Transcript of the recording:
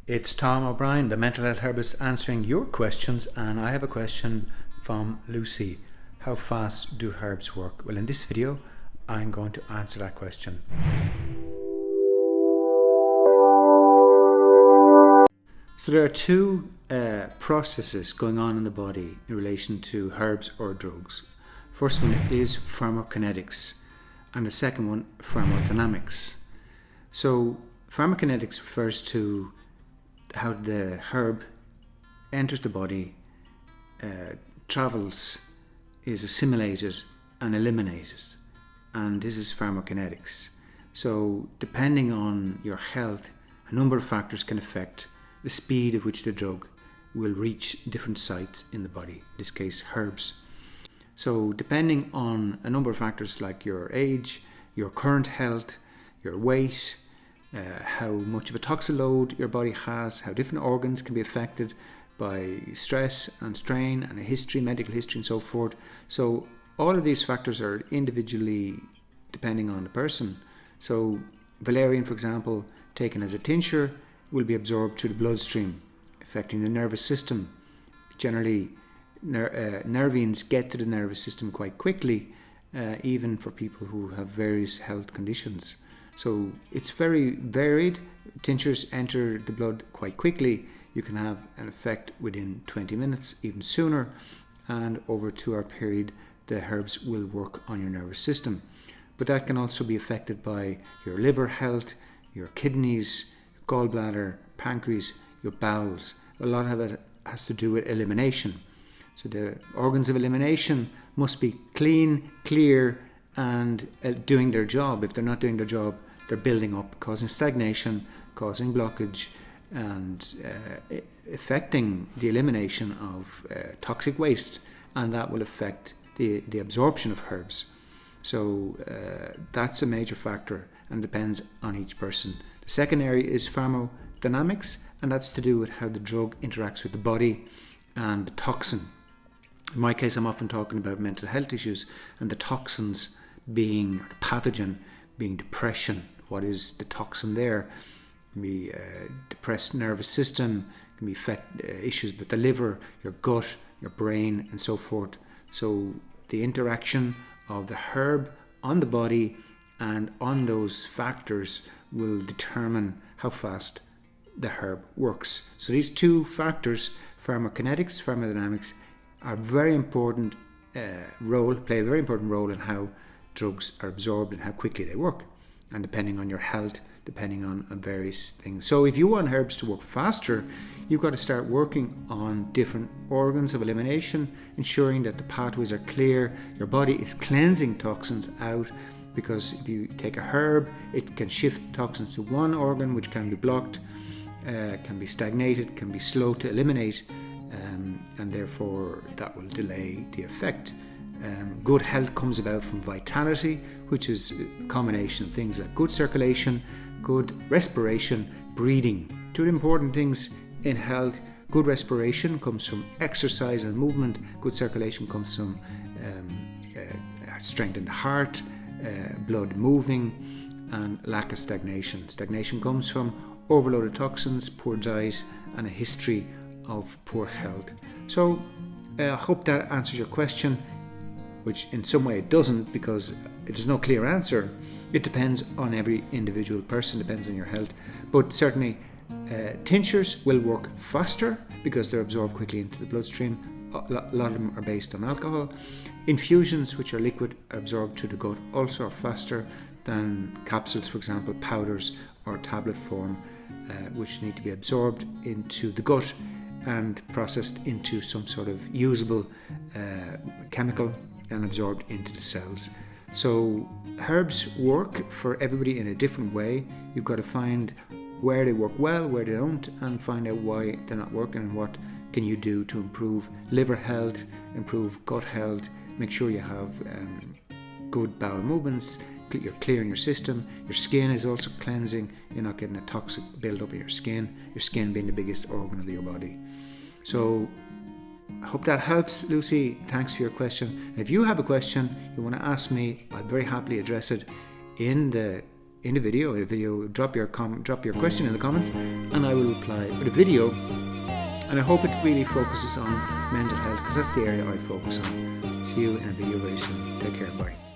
It's Tom O'Brien, the mental health herbalist, answering your questions, and I have a question from Lucy. How fast do herbs work? Well, in this video, I'm going to answer that question. So there are two processes going on in the body in relation to herbs or drugs. First one is pharmacokinetics, and the second one, pharmacodynamics. So pharmacokinetics refers to how the herb enters the body, travels, is assimilated and eliminated, and this is pharmacokinetics. So depending on your health, a number of factors can affect the speed at which the drug will reach different sites in the body, in this case herbs. So depending on a number of factors like your age, your current health, your weight, how much of a toxic load your body has, how different organs can be affected by stress and strain and a history, medical history and so forth. So all of these factors are individually depending on the person. So valerian, for example, taken as a tincture will be absorbed through the bloodstream, affecting the nervous system. Generally, nervines get to the nervous system quite quickly, even for people who have various health conditions. So it's very varied. Tinctures enter the blood quite quickly. You can have an effect within 20 minutes, even sooner, and over a 2-hour period, the herbs will work on your nervous system. But that can also be affected by your liver health, your kidneys, gallbladder, pancreas, your bowels. A lot of that has to do with elimination. So the organs of elimination must be clean, clear, and doing their job. If they're not doing their job, they're building up, causing stagnation, causing blockage, and affecting the elimination of toxic waste, and that will affect the absorption of herbs. So that's a major factor and depends on each person. The second area is pharmacodynamics, and that's to do with how the drug interacts with the body and the toxin. In my case, I'm often talking about mental health issues, and the toxins being the pathogen, being depression. What is the toxin there? It can be depressed nervous system, it can be issues with the liver, your gut, your brain, and so forth. So the interaction of the herb on the body and on those factors will determine how fast the herb works. So these two factors, pharmacokinetics, pharmacodynamics, are very important play a very important role in how drugs are absorbed and how quickly they work, and depending on your health, depending on various things. So if you want herbs to work faster, you've got to start working on different organs of elimination, ensuring that the pathways are clear, your body is cleansing toxins out, because if you take a herb, it can shift toxins to one organ, which can be blocked, can be stagnated, can be slow to eliminate, and therefore that will delay the effect. Good health comes about from vitality, which is a combination of things like good circulation, good respiration, breathing. Two important things in health. Good respiration comes from exercise and movement. Good circulation comes from strengthened heart, blood moving, and lack of stagnation. Stagnation comes from overloaded toxins, poor diet, and a history of poor health. So I hope that answers your question, which in some way it doesn't, because there's no clear answer. It depends on every individual person, depends on your health. But certainly tinctures will work faster because they're absorbed quickly into the bloodstream. A lot of them are based on alcohol. Infusions, which are liquid, are absorbed through the gut, also are faster than capsules, for example, powders or tablet form, which need to be absorbed into the gut and processed into some sort of usable chemical and absorbed into the cells. So herbs work for everybody in a different way. You've got to find where they work well, where they don't, and find out why they're not working and what can you do to improve liver health, improve gut health, make sure you have good bowel movements, you're clearing your system, your skin is also cleansing, you're not getting a toxic build-up in your skin being the biggest organ of your body. So I hope that helps, Lucy. Thanks for your question. If you have a question you want to ask me, I'll very happily address it in the in a video. Drop your question in the comments, and I will reply with a video. And I hope it really focuses on mental health, because that's the area I focus on. See you in a video very soon. Take care. Bye.